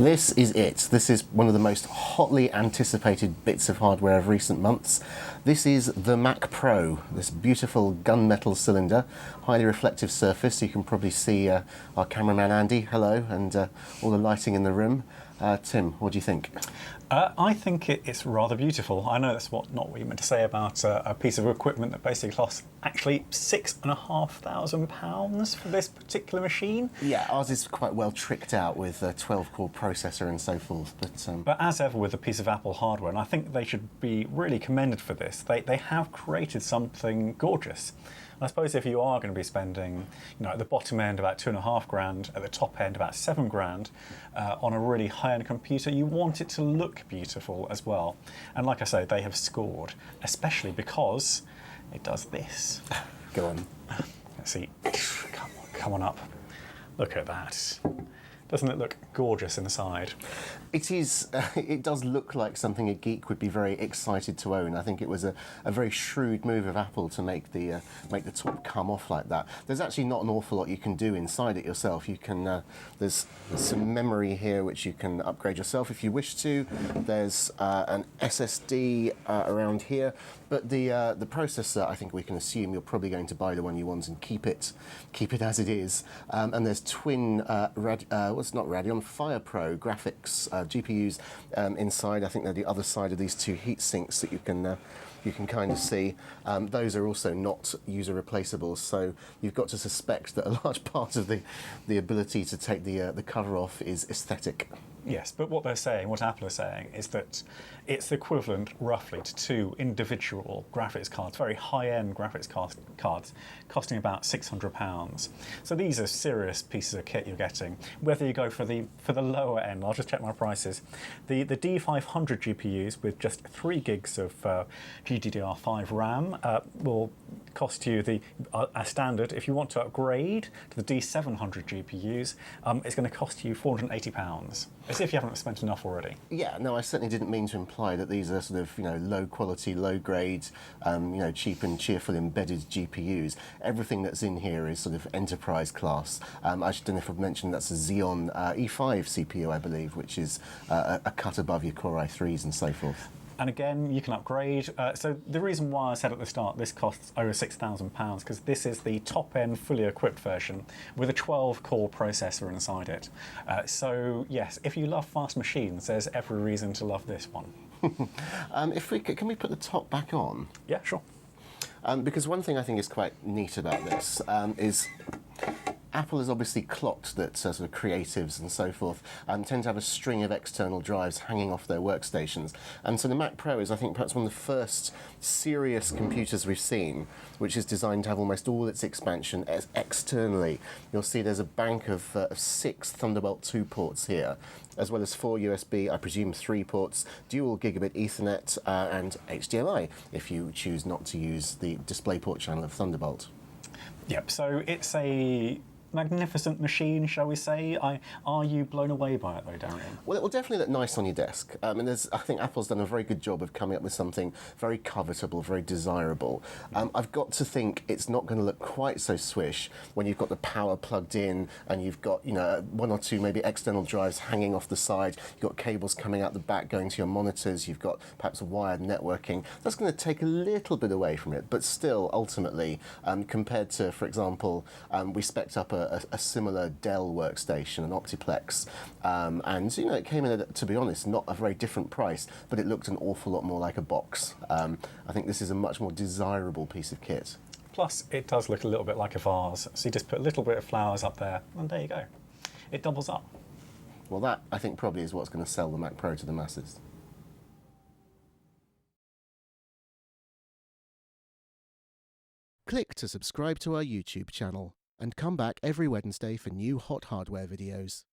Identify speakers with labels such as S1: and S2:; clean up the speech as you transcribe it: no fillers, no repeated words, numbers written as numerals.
S1: This is it. This is one of the most hotly anticipated bits of hardware of recent months. This is the Mac Pro, this beautiful gunmetal cylinder, highly reflective surface. You can probably see our cameraman Andy, hello, and all the lighting in the room. Tim, what do you think?
S2: I think it's rather beautiful. I know that's not what you meant to say about a piece of equipment that basically costs actually £6,500 for this particular machine.
S1: Yeah, ours is quite well tricked out with a 12-core processor and so forth.
S2: But as ever with a piece of Apple hardware, and I think they should be really commended for this, they have created something gorgeous. I suppose if you are going to be spending, at the bottom end about £2,500, at the top end about £7,000 on a really high-end computer, you want it to look beautiful as well. And like I say, they have scored, especially because it does this.
S1: Go on.
S2: Let's see. Come on up. Look at that. Doesn't it look gorgeous inside?
S1: It is. It does look like something a geek would be very excited to own. I think it was a very shrewd move of Apple to make the top come off like that. There's actually not an awful lot you can do inside it yourself. You can. There's some memory here which you can upgrade yourself if you wish to. There's an SSD around here, but the processor, I think we can assume you're probably going to buy the one you want and keep it as it is. And there's twin Radeon FirePro graphics GPUs inside. I think they're the other side of these two heat sinks that you can kind of see. Those are also not user replaceable, so you've got to suspect that a large part of the ability to take the cover off is aesthetic.
S2: Yes, but what Apple is saying is that it's equivalent roughly to two individual graphics cards, very high-end graphics cards, costing about £600. So these are serious pieces of kit you're getting. Whether you go for the lower end, I'll just check my prices. The D500 GPUs with just 3 gigs of GDDR5 RAM will cost you a standard. If you want to upgrade to the D700 GPUs, it's going to cost you £480. As if you haven't spent enough already.
S1: Yeah, no, I certainly didn't mean to imply that these are sort of low quality, low grade, cheap and cheerful embedded GPUs. Everything that's in here is sort of enterprise class. I don't know if I've mentioned that's a Xeon E5 CPU, I believe, which is a cut above your Core i3s and so forth.
S2: And again, you can upgrade. So the reason why I said at the start this costs over £6,000 because this is the top-end, fully equipped version with a 12-core processor inside it. So yes, if you love fast machines, there's every reason to love this one.
S1: Can we put the top back on?
S2: Yeah, sure.
S1: Because one thing I think is quite neat about this is Apple has obviously clocked that sort of creatives and so forth tend to have a string of external drives hanging off their workstations. And so the Mac Pro is, I think, perhaps one of the first serious computers we've seen which is designed to have almost all its expansion externally. You'll see there's a bank of 6 Thunderbolt 2 ports here, as well as 4 USB, I presume 3 ports, dual gigabit Ethernet and HDMI, if you choose not to use the DisplayPort channel of Thunderbolt.
S2: Yep, so it's a magnificent machine, shall we say. Are you blown away by it though, Darien?
S1: Well, it will definitely look nice on your desk. I think Apple's done a very good job of coming up with something very covetable, very desirable. I've got to think it's not going to look quite so swish when you've got the power plugged in and you've got 1 or 2 maybe external drives hanging off the side. You've got cables coming out the back going to your monitors. You've got perhaps wired networking. That's going to take a little bit away from it, but still, ultimately, compared to, for example, we spec'd up a similar Dell workstation, an Optiplex, and it came in at, to be honest, not a very different price, but it looked an awful lot more like a box. I think this is a much more desirable piece of kit.
S2: Plus, it does look a little bit like a vase, so you just put a little bit of flowers up there, and there you go. It doubles up.
S1: Well, that, I think, probably is what's going to sell the Mac Pro to the masses. Click to subscribe to our YouTube channel and come back every Wednesday for new hot hardware videos.